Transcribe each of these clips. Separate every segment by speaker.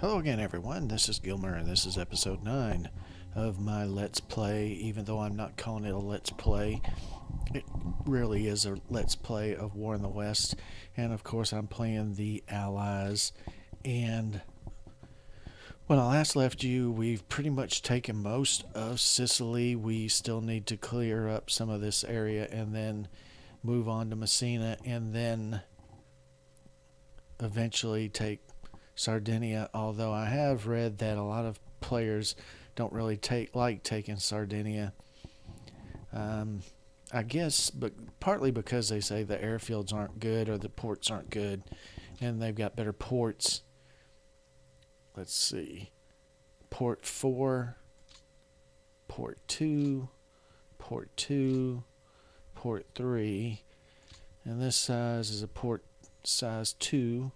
Speaker 1: Hello again, everyone. This is Gilmer, and this is episode 9 of my Let's Play. Even though I'm not calling it a Let's Play, it really is a Let's Play of War in the West. And of course, I'm playing the Allies. And when I last left you, we've pretty much taken most of Sicily. We still need to clear up some of this area and then move on to Messina, and then eventually take Sardinia, although I have read that a lot of players don't really like taking Sardinia. I guess, but partly because they say the airfields aren't good or the ports aren't good, and they've got better ports. Let's see. Port 4, Port 2, Port 2, Port 3, and this size is a port size 2.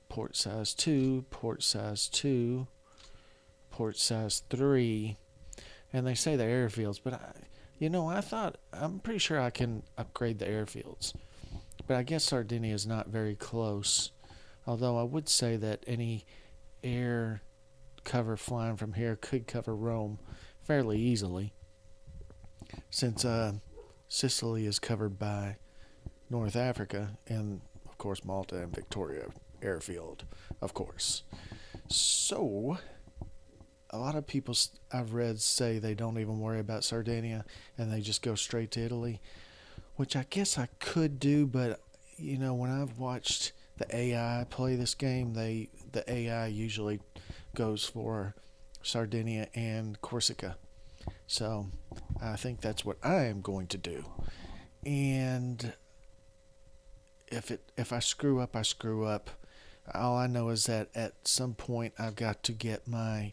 Speaker 1: Port size 2, port size 2, port size 3, and they say the airfields, but I'm pretty sure I can upgrade the airfields, but I guess Sardinia is not very close, although I would say that any air cover flying from here could cover Rome fairly easily, since Sicily is covered by North Africa and of course Malta and Victoria airfield, of course. So a lot of people I've read say they don't even worry about Sardinia and they just go straight to Italy, which I guess I could do, but when I've watched the AI play this game, the AI usually goes for Sardinia and Corsica. So I think that's what I am going to do. And if I screw up, I screw up. All I know is that at some point I've got to get my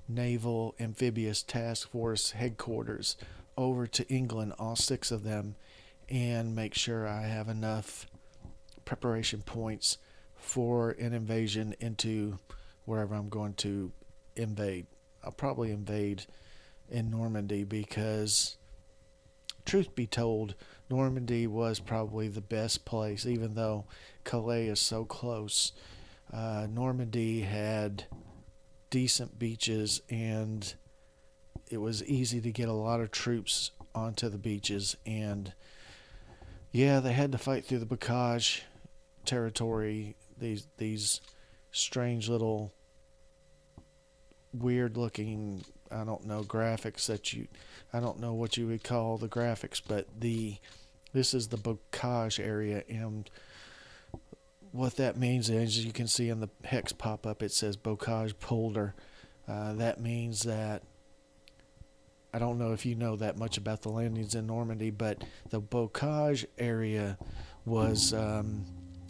Speaker 1: Naval Amphibious Task Force headquarters over to England, all 6 of them, and make sure I have enough preparation points for an invasion into wherever I'm going to invade. I'll probably invade in Normandy because, truth be told, Normandy was probably the best place, even though Calais is so close. Normandy had decent beaches, and it was easy to get a lot of troops onto the beaches. And yeah, they had to fight through the Bocage territory, these strange little weird looking, I don't know, graphics I don't know what you would call the graphics, but this is the Bocage area, and what that means is, as you can see in the hex pop-up, it says Bocage Polder. That means that, I don't know if you know that much about the landings in Normandy, but the Bocage area was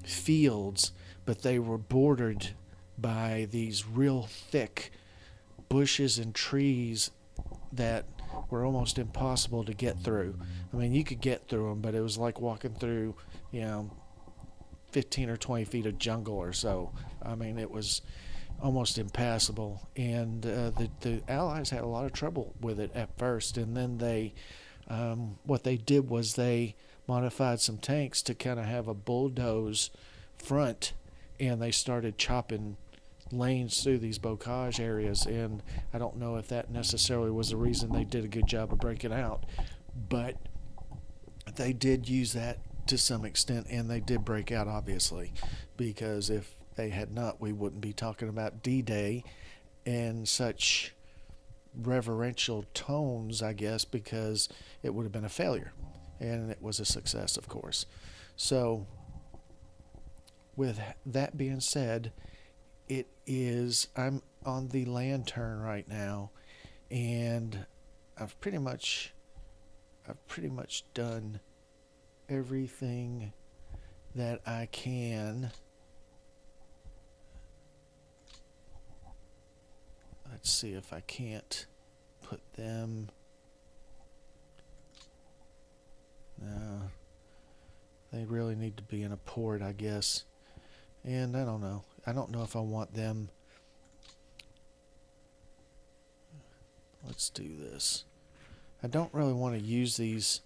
Speaker 1: fields, but they were bordered by these real thick bushes and trees that were almost impossible to get through. I mean, you could get through them, but it was like walking through, 15 or 20 feet of jungle or so. I mean, it was almost impassable, and the Allies had a lot of trouble with it at first, and then what they did was they modified some tanks to kind of have a bulldoze front, and they started chopping lanes through these Bocage areas, and I don't know if that necessarily was the reason they did a good job of breaking out, but they did use that to some extent, and they did break out, obviously, because if they had not, we wouldn't be talking about D-Day in such reverential tones, I guess, because it would have been a failure, and it was a success, of course. So with that being said, I'm on the Lantern right now, and I've pretty much done everything that I can. Let's see if I can't put them. No, they really need to be in a port, I guess. And I don't know. I don't know if I want them. Let's do this. I don't really want to use these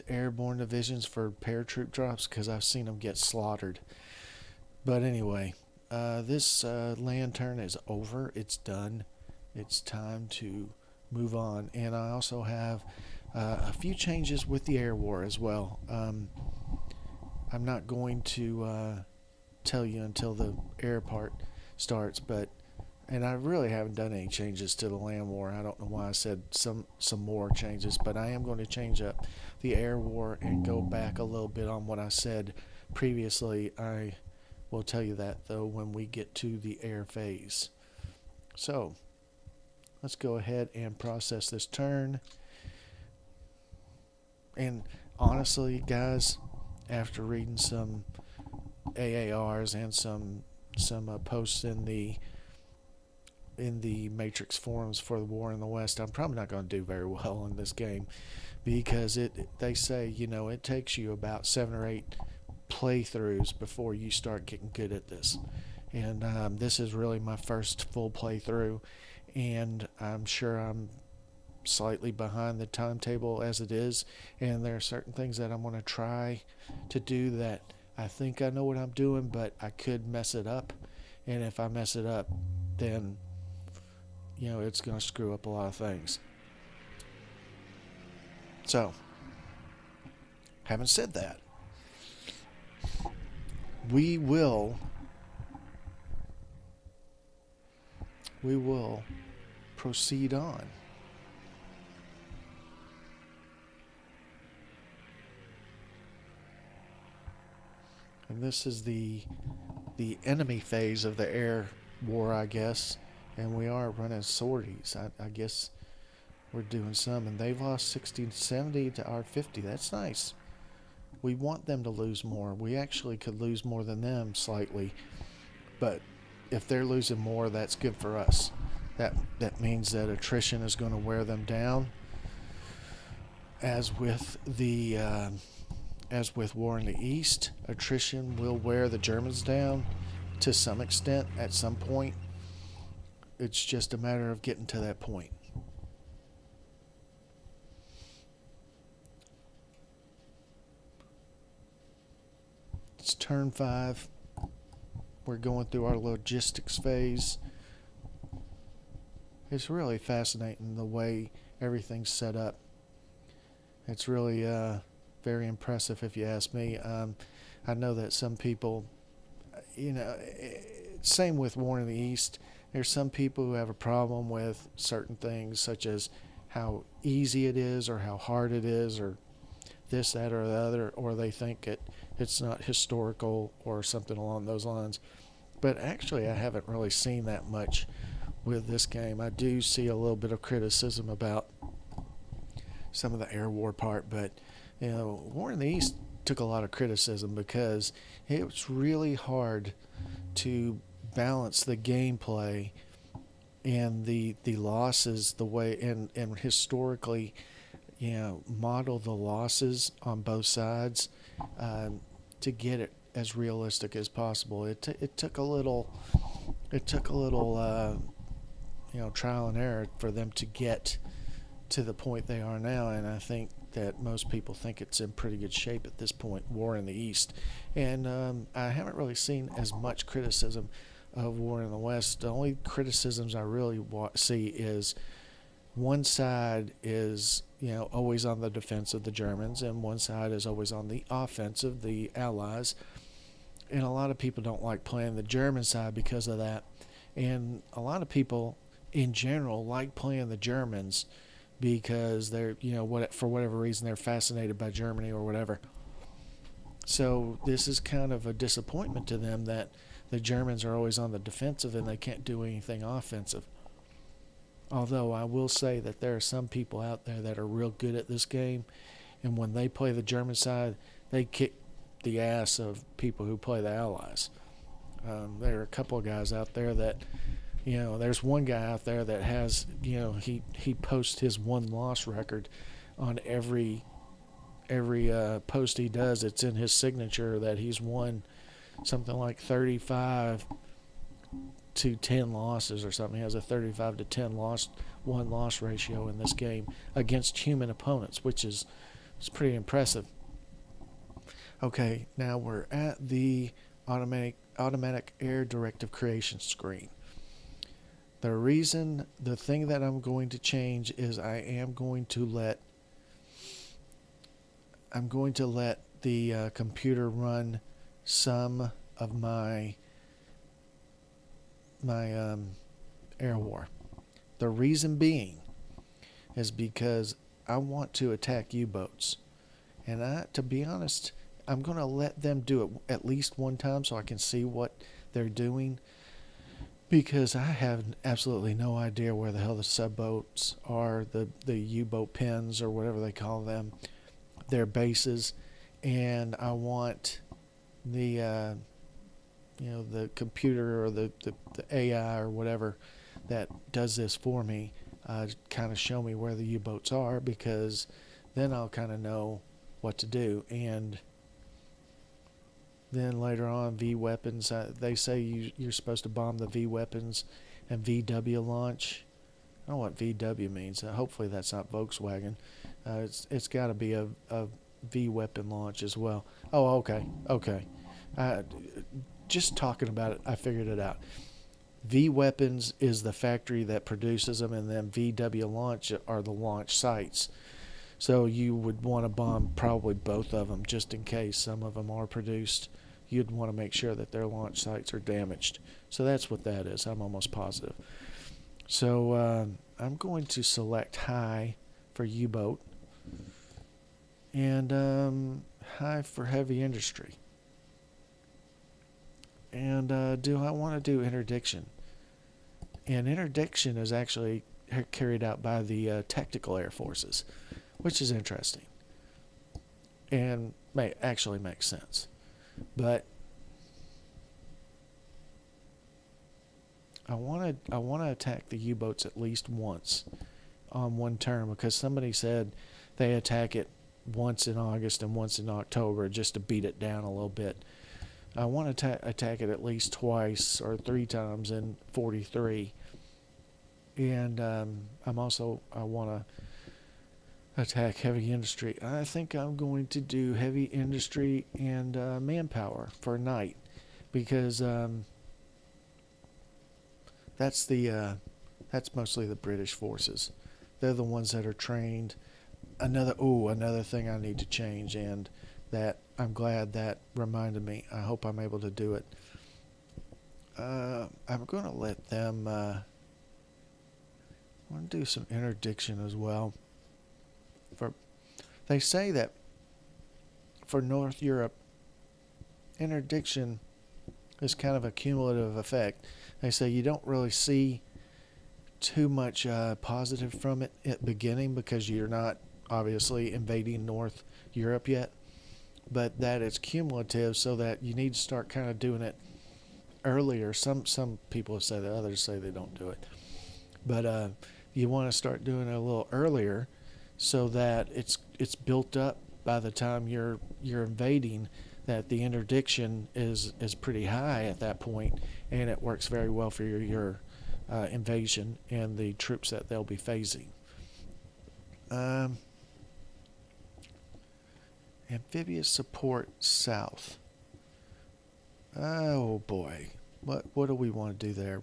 Speaker 1: airborne divisions for paratroop drops because I've seen them get slaughtered. But anyway, this land turn is over. It's done. It's time to move on. And I also have a few changes with the air war as well. I'm not going to tell you until the air part starts, and I really haven't done any changes to the land war. I don't know why I said some more changes, but I am going to change up the air war and go back a little bit on what I said previously. I will tell you that, though, when we get to the air phase. So let's go ahead and process this turn. And honestly, guys, after reading some AARs and some posts in the Matrix forums for the War in the West, I'm probably not going to do very well in this game, because they say, you know, it takes you about 7 or 8 playthroughs before you start getting good at this. And this is really my first full playthrough, and I'm sure I'm slightly behind the timetable as it is, and there are certain things that I'm going to try to do that I think I know what I'm doing, but I could mess it up. And if I mess it up, then, you know, it's going to screw up a lot of things. So, having said that, we will proceed on. And this is the enemy phase of the air war, I guess. And we are running sorties. I guess we're doing some. And they've lost 60 70 to our 50. That's nice. We want them to lose more. We actually could lose more than them slightly. But if they're losing more, that's good for us. That means that attrition is going to wear them down. As with War in the East, attrition will wear the Germans down to some extent at some point. It's just a matter of getting to that point. It's turn 5. We're going through our logistics phase. It's really fascinating the way everything's set up. It's really very impressive, if you ask me. I know that some people, you know, same with War in the East, there's some people who have a problem with certain things, such as how easy it is or how hard it is or this, that, or the other, or they think it's not historical or something along those lines. But actually, I haven't really seen that much with this game. I do see a little bit of criticism about some of the air war part, but you know, War in the East took a lot of criticism because it was really hard to balance the gameplay and the losses, the way and historically, you know, model the losses on both sides to get it as realistic as possible. It took a little you know, trial and error for them to get to the point they are now, and I think that most people think it's in pretty good shape at this point, War in the East. And I haven't really seen as much criticism of War in the West. The only criticisms I really see is one side is, you know, always on the defense of the Germans, and one side is always on the offense of the Allies. And a lot of people don't like playing the German side because of that. And a lot of people in general like playing the Germans because they're, you know, for whatever reason, they're fascinated by Germany or whatever. So this is kind of a disappointment to them that the Germans are always on the defensive and they can't do anything offensive. Although I will say that there are some people out there that are real good at this game, and when they play the German side, they kick the ass of people who play the Allies. There are a couple of guys out there that, you know, there's one guy out there that has, you know, he posts his won-loss record on every post he does. It's in his signature that he's won something like 35 to 10 losses or something. He has a 35 to 10 won-loss ratio in this game against human opponents, which is pretty impressive. Okay, now we're at the automatic air directive creation screen. The thing that I'm going to change is I'm going to let the computer run some of my air war. The reason being is because I want to attack U-boats, and to be honest, I'm going to let them do it at least one time so I can see what they're doing, because I have absolutely no idea where the hell the subboats are, the U-boat pens or whatever they call them, their bases, and I want the the computer or the AI or whatever that does this for me kind of show me where the U-boats are, because then I'll kind of know what to do. And then later on, V weapons, they say you're supposed to bomb the V weapons and VW launch. I don't know what VW means. Hopefully that's not Volkswagen. It's got to be a V weapon launch as well. Oh, okay. Just talking about it, I figured it out. V weapons is the factory that produces them, and then VW launch are the launch sites. So you would want to bomb probably both of them, just in case some of them are produced. You'd want to make sure that their launch sites are damaged. So that's what that is. I'm almost positive. So I'm going to select high for U-boat and high for heavy industry. And do I want to do interdiction? And interdiction is actually carried out by the tactical air forces, which is interesting and actually makes sense. But I want to attack the U-boats at least once on one term, because somebody said they attack it once in August and once in October just to beat it down a little bit. I want to attack it at least twice or 3 times in 43. And I want to attack heavy industry. I think I'm going to do heavy industry and manpower for night, because that's mostly the British forces. They're the ones that are trained. Another thing I need to change, and that I'm glad that reminded me. I hope I'm able to do it. I'm going to let them. I want to do some interdiction as well. They say that for North Europe, interdiction is kind of a cumulative effect. They say you don't really see too much positive from it at the beginning, because you're not obviously invading North Europe yet, but that it's cumulative, so that you need to start kind of doing it earlier. Some people say that, others say they don't do it, but you want to start doing it a little earlier, so that it's built up by the time you're invading, that the interdiction is pretty high at that point, and it works very well for your invasion and the troops that they'll be phasing. Amphibious support south. Oh boy, what do we want to do there?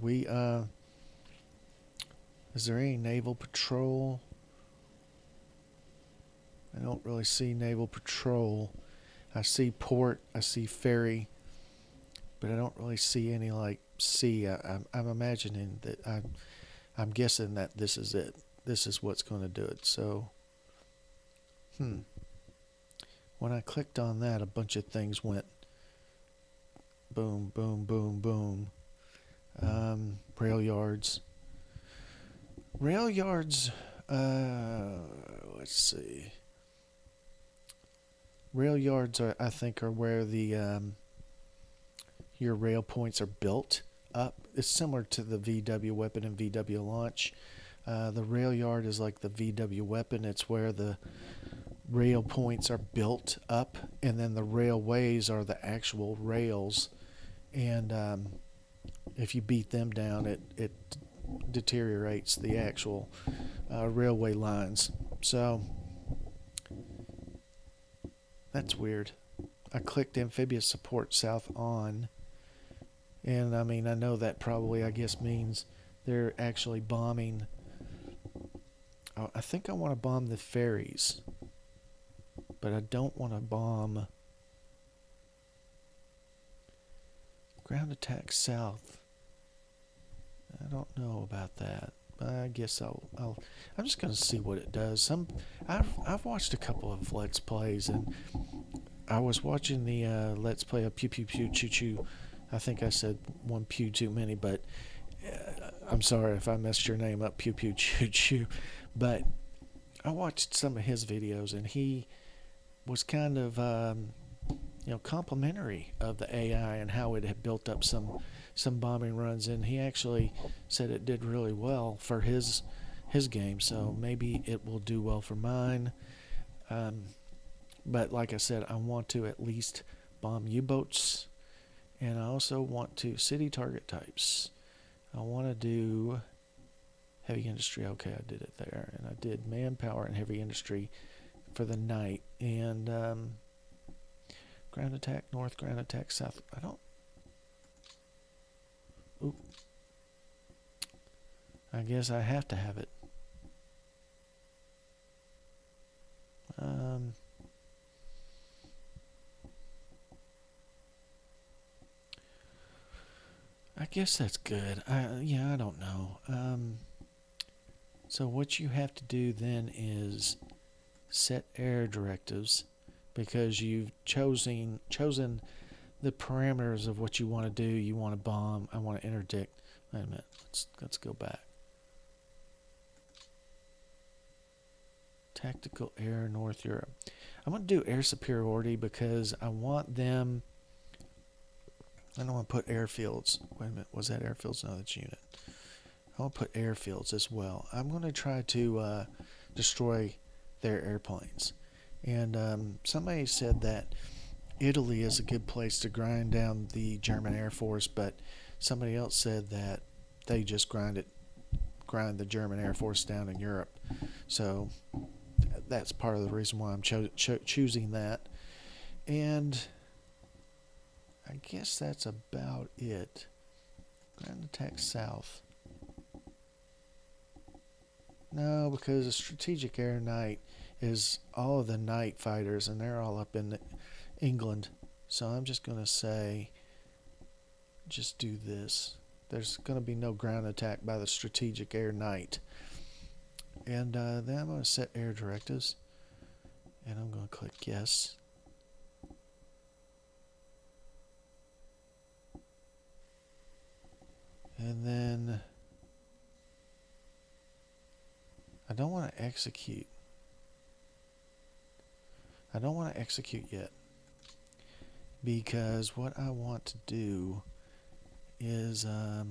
Speaker 1: Is there any naval patrol? I don't really see naval patrol. I see port, I see ferry, but I don't really see any like sea. I'm imagining that I'm guessing that this is it. This is what's going to do it. So, when I clicked on that, a bunch of things went boom, boom, boom, boom. Rail yards. Rail yards. Let's see. Rail yards I think are where the your rail points are built up. It's similar to the VW weapon and VW launch. The rail yard is like the VW weapon. It's where the rail points are built up, and then the railways are the actual rails. And if you beat them down, it deteriorates the actual railway lines. So that's weird. I clicked amphibious support south on, and I mean, I know that probably, I guess, means they're actually bombing. I think I want to bomb the ferries, but I don't want to bomb ground attack south. I don't know about that. I guess I'm just going to see what it does. I've watched a couple of Let's Plays, and I was watching the Let's Play of Pew Pew Pew Choo Choo. I think I said one pew too many, but I'm sorry if I messed your name up, Pew Pew Choo Choo. But I watched some of his videos, and he was kind of complimentary of the AI and how it had built up some bombing runs, and he actually said it did really well for his game. So maybe it will do well for mine. But like I said, I want to at least bomb U-boats, and I also want to city target types. I want to do heavy industry. Okay, I did it there, and I did manpower and heavy industry for the night, and ground attack north, ground attack south. I don't. Oop. I guess I have to have it. I guess that's good. I don't know. So what you have to do then is set air directives, because you've chosen the parameters of what you want to do. You want to bomb. I want to interdict. Wait a minute. Let's go back. Tactical air North Europe. I'm going to do air superiority because I want them. I don't want to put airfields. Wait a minute. Was that airfields? No, that's unit. I want to put airfields as well. I'm going to try to destroy their airplanes. And somebody said that Italy is a good place to grind down the German Air Force, but somebody else said that they just grind the German Air Force down in Europe. So that's part of the reason why I'm choosing that. And I guess that's about it. Ground attack south. No, because a strategic air night is all of the night fighters, and they're all up in England. So I'm just going to say, just do this. There's going to be no ground attack by the strategic air night. And then I'm going to set air directives. And I'm going to click yes. And then I don't want to execute. I don't want to execute yet, because what I want to do is I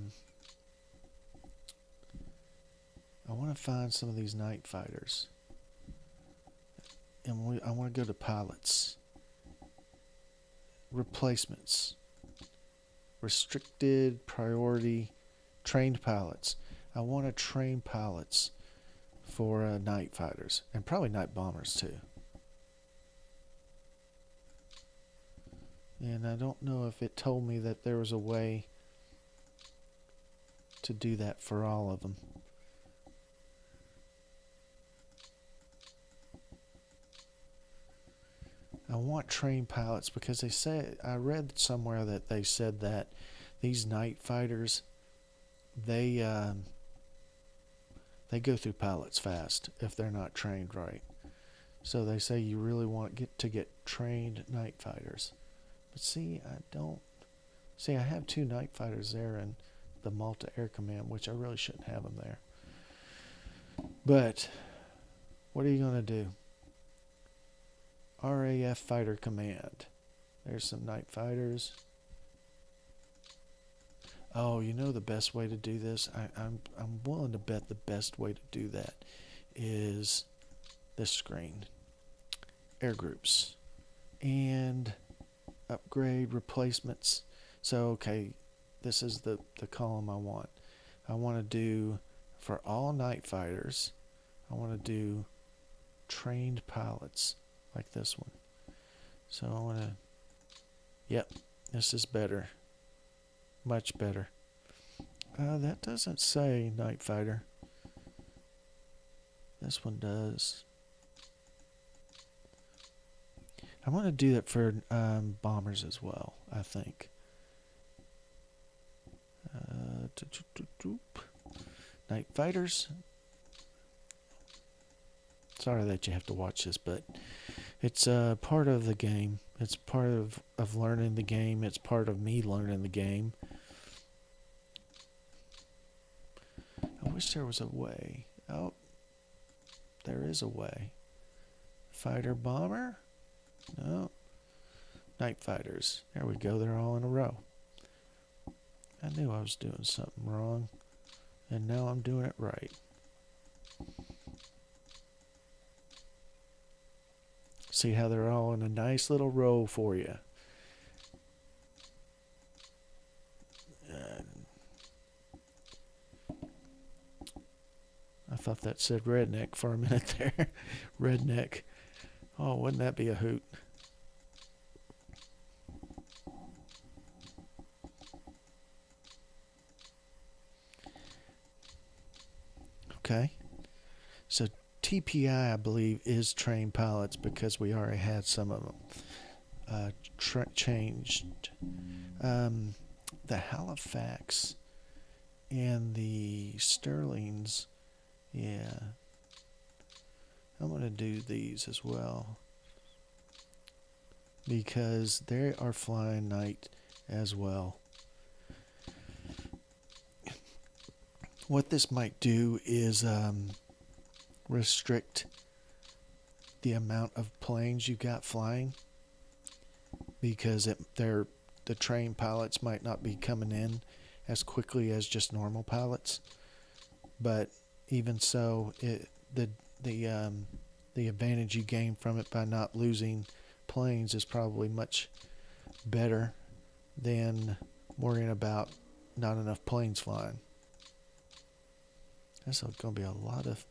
Speaker 1: want to find some of these night fighters, and I want to go to pilots, replacements, restricted priority, trained pilots. I want to train pilots for night fighters, and probably night bombers too. And I don't know if it told me that there was a way to do that for all of them. I want trained pilots because they say, I read somewhere that they said that these night fighters, they go through pilots fast if they're not trained right. So they say you really want to get trained night fighters. But see, I have two night fighters there in the Malta Air Command, which I really shouldn't have them there. But what are you going to do? RAF Fighter Command. There's some night fighters. Oh, you know the best way to do this? I'm willing to bet the best way to do that is this screen. Air groups. And upgrade replacements. So, okay, this is the column I want. I want to do, for all night fighters, I want to do trained pilots, like this one. So I want to Yep, this is better. Much better. That doesn't say Night Fighter. This one does. I want to do that for bombers as well, I think. Night Fighters. Sorry that you have to watch this, but it's part of the game. It's part of learning the game. It's part of me learning the game. I wish there was a way. Oh, there is a way. Fighter bomber? No. Night Fighters. There we go. They're all in a row. I knew I was doing something wrong, and now I'm doing it right. See how they're all in a nice little row for you. I thought that said redneck for a minute there. Redneck. Oh, wouldn't that be a hoot? Okay. So TPI, I believe, is trained pilots because we already had some of them changed. The Halifax and the Sterlings, yeah. I'm going to do these as well because they are flying night as well. What this might do is restrict the amount of planes you got flying because the trained pilots might not be coming in as quickly as just normal pilots. But even so, the advantage you gain from it by not losing planes is probably much better than worrying about not enough planes flying. That's going to be a lot of...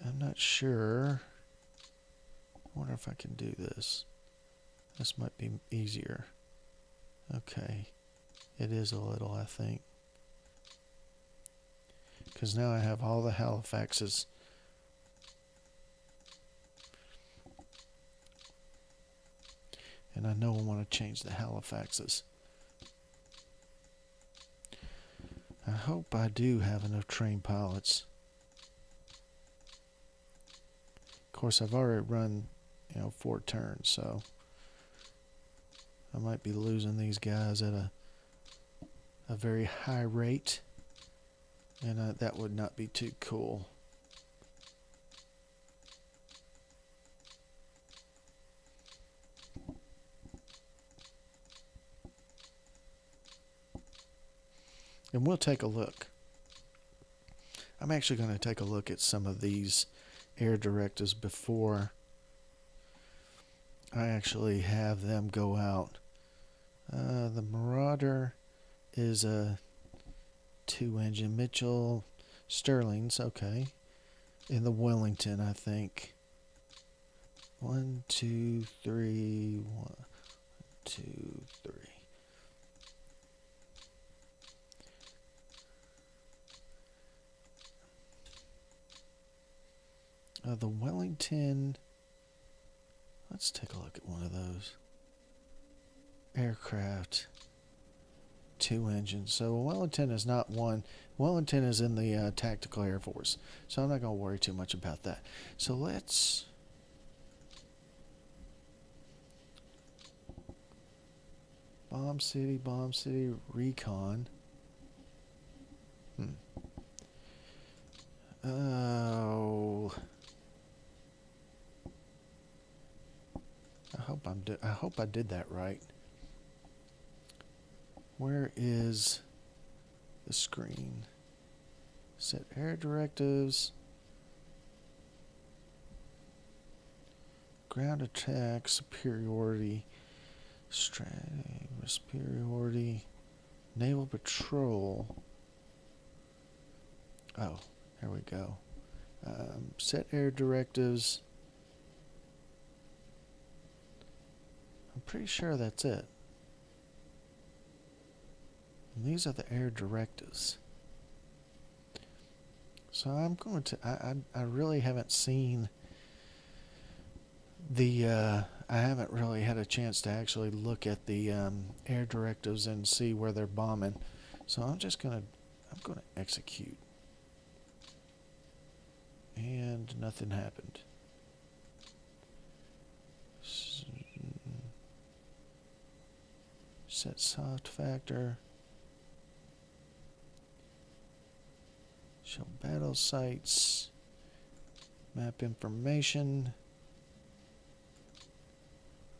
Speaker 1: I'm not sure. I wonder if I can do this. This might be easier. Okay. It is a little, I think. Because now I have all the Halifaxes. And I know I want to change the Halifaxes. I hope I do have enough trained pilots. Of course, I've already run, 4 turns, so I might be losing these guys at a very high rate, and that would not be too cool. And we'll take a look. I'm actually going to take a look at some of these air directives before I actually have them go out. The Marauder is a 2-engine Mitchell Sterling's, okay. In the Wellington, I think. 1, 2, 3, 1, 2, 3. The Wellington, let's take a look at one of those. Aircraft, 2 engines. So Wellington is not one. Wellington is in the Tactical Air Force. So I'm not going to worry too much about that. So let's... Bomb City, Recon. Oh... I hope I did that right. Where is the screen? Set air directives. Ground attack, superiority, superiority, naval patrol. Oh, there we go. Set air directives. pretty sure that's it. And these are the air directives. So I'm going to, I really haven't seen the, I haven't really had a chance to actually look at the air directives and see where they're bombing. So I'm going to execute. And nothing happened. Set soft factor. Show battle sites. Map information.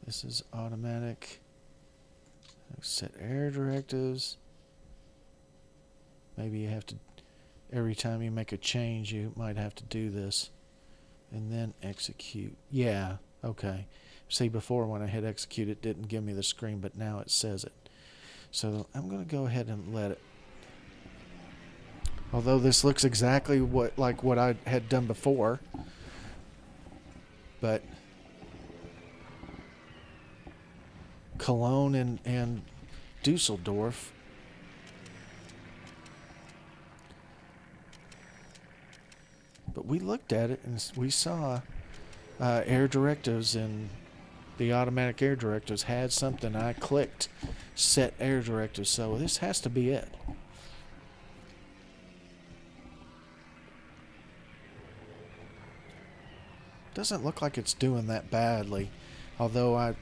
Speaker 1: This is automatic. Set air directives. Maybe you have to, every time you make a change, you might have to do this. And then execute. Yeah, okay. See, before when I hit execute, it didn't give me the screen, but now it says it. So I'm going to go ahead and let it. Although this looks exactly like what I had done before. But Cologne and Dusseldorf. But we looked at it and we saw air directives, and the automatic air directives had something. I clicked set air directives, so this has to be it. Doesn't look like it's doing that badly, although I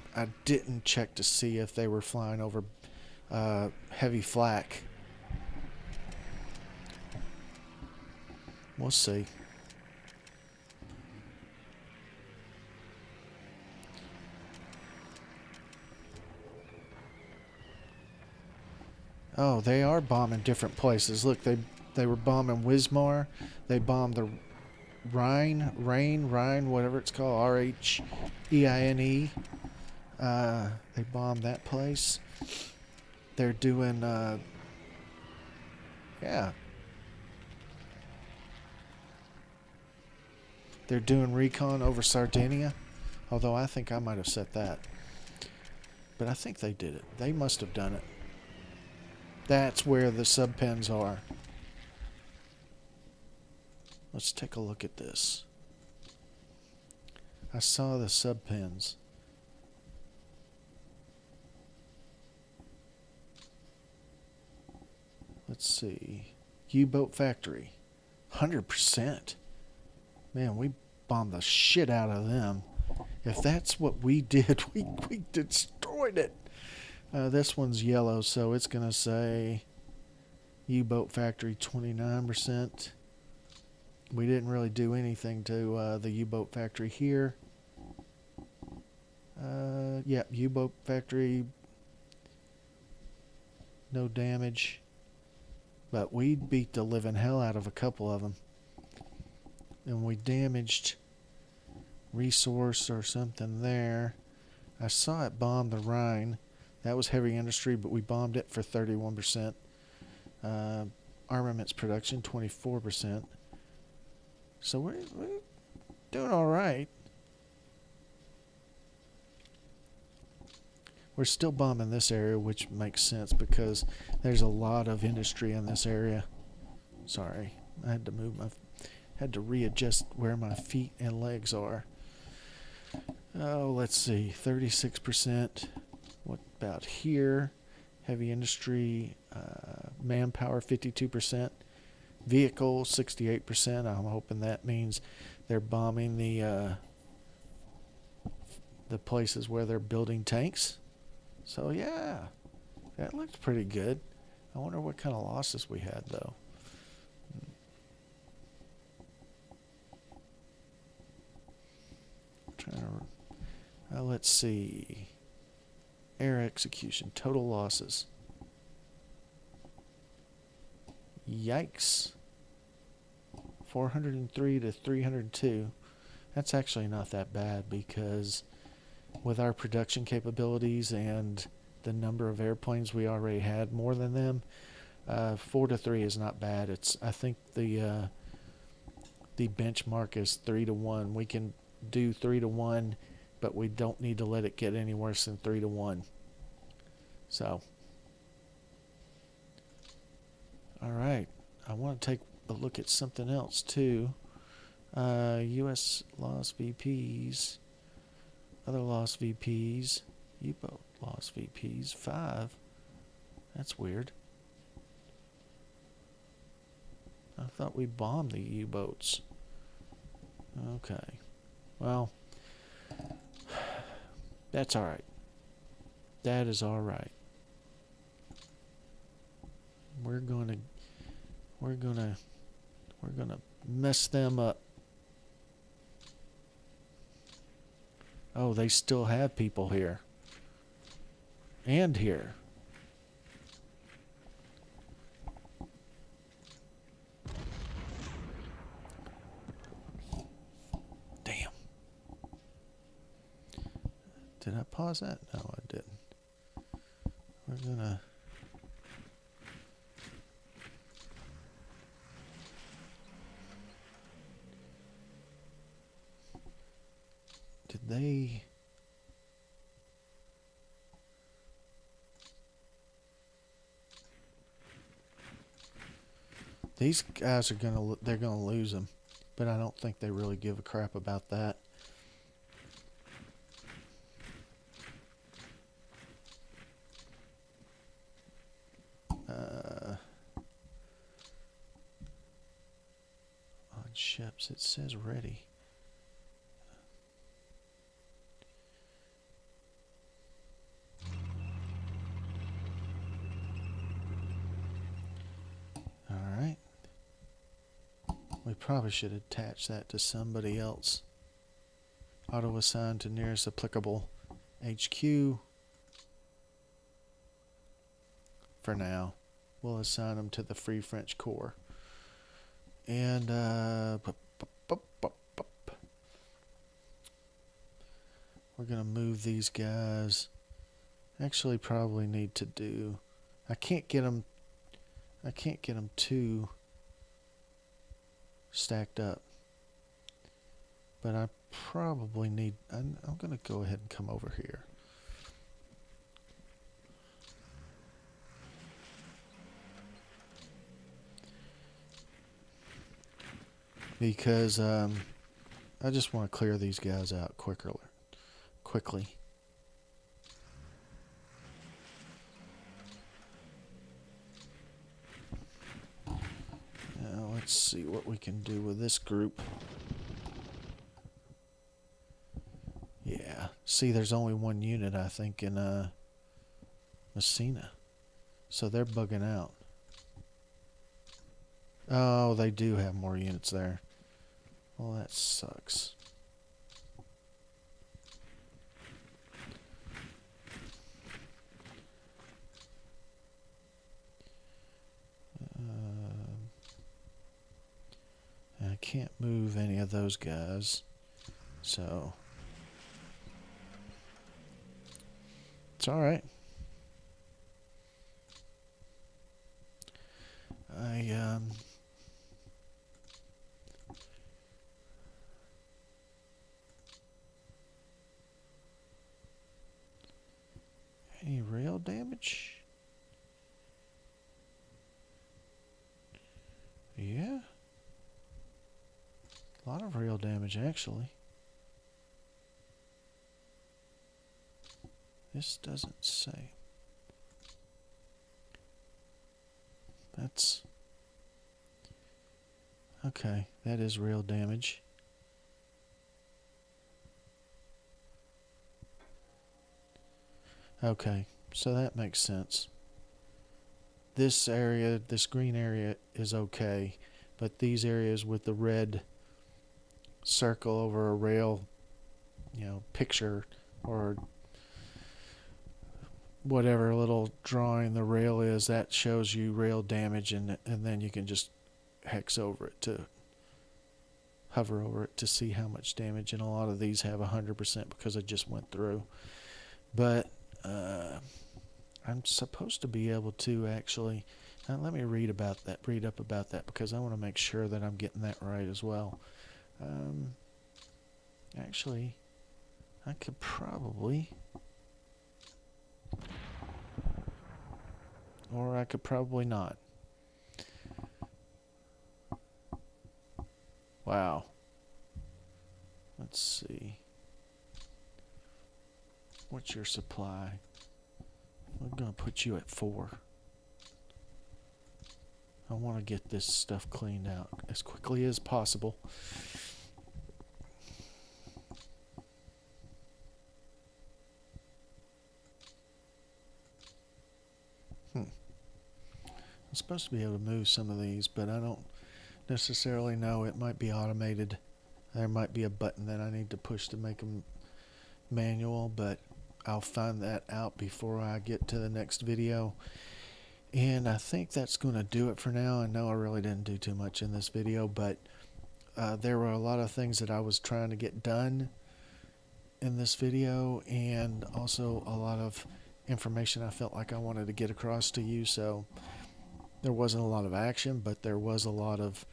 Speaker 1: didn't check to see if they were flying over heavy flak. We'll see. Oh, they are bombing different places. Look, they were bombing Wismar. They bombed the Rhine, whatever it's called, R-H-E-I-N-E. They bombed that place. They're doing, yeah. They're doing recon over Sardinia, although I think I might have set that. But I think they did it. They must have done it. That's where the subpens are. Let's take a look at this. I saw the subpens. Let's see. U-boat factory. 100%. Man, we bombed the shit out of them. If that's what we did, we destroyed it. This one's yellow, so it's going to say U-boat factory 29%. We didn't really do anything to the U-boat factory here. Yeah, U-boat factory, no damage. But we beat the living hell out of a couple of them. And we damaged resource or something there. I saw it bomb the Rhine. That was heavy industry, but we bombed it for 31%. Armaments production, 24%. So we're doing all right. We're still bombing this area, which makes sense because there's a lot of industry in this area. Sorry, I had to move had to readjust where my feet and legs are. Oh, let's see, 36%. What about here? Heavy industry, manpower 52%, vehicle 68%. I'm hoping that means they're bombing the places where they're building tanks. So yeah, that looks pretty good. I wonder what kind of losses we had though. Let's see. Air execution, total losses. Yikes. 403 to 302. That's actually not that bad because with our production capabilities and the number of airplanes we already had more than them, 4 to 3 is not bad. It's, I think the benchmark is 3 to 1. We can do 3 to 1 but we don't need to let it get any worse than 3-1. So, all right. I want to take a look at something else too. U.S. lost VPs, other lost VPs, U-boat lost VPs, 5. That's weird. I thought we bombed the U-boats. Okay. Well, that's all right. That is all right. We're gonna mess them up. Oh, they still have people here. And here. Damn. Did I pause that? No, I didn't. We're gonna... Did they... These guys are they're gonna lose them, but I don't think they really give a crap about that. On ships, it says ready. Alright. We probably should attach that to somebody else. Auto assign to nearest applicable HQ. For now. We'll assign them to the Free French Corps. And we're gonna move these guys. Actually, probably need to do. I can't get them too stacked up. But I probably need. I'm gonna go ahead and come over here. Because I just want to clear these guys out quickly. Now let's see what we can do with this group. Yeah, see, there's only one unit I think in Messina, so they're bugging out. Oh, they do have more units there. Well, that sucks. I can't move any of those guys, so it's all right. Any rail damage? Yeah. A lot of rail damage, actually. This doesn't say. That's... Okay, that is rail damage. Okay, so that makes sense. This area, this green area is okay, but these areas with the red circle over a rail, picture or whatever little drawing the rail is, that shows you rail damage, and then you can just hex over it to hover over it to see how much damage, and a lot of these have 100% because I just went through. But I'm supposed to be able to actually, let me read up about that because I want to make sure that I'm getting that right as well. Actually, I could probably, or I could probably not. Wow. Let's see. What's your supply? I'm going to put you at 4. I want to get this stuff cleaned out as quickly as possible. I'm supposed to be able to move some of these, but I don't necessarily know. It might be automated. There might be a button that I need to push to make them manual, but I'll find that out before I get to the next video. And I think that's going to do it for now. I know I really didn't do too much in this video, but there were a lot of things that I was trying to get done in this video, and also a lot of information I felt like I wanted to get across to you. So there wasn't a lot of action, but there was a lot of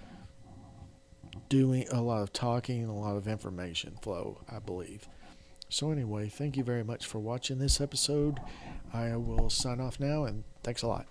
Speaker 1: doing, a lot of talking, a lot of information flow, I believe. So anyway, thank you very much for watching this episode. I will sign off now, and thanks a lot.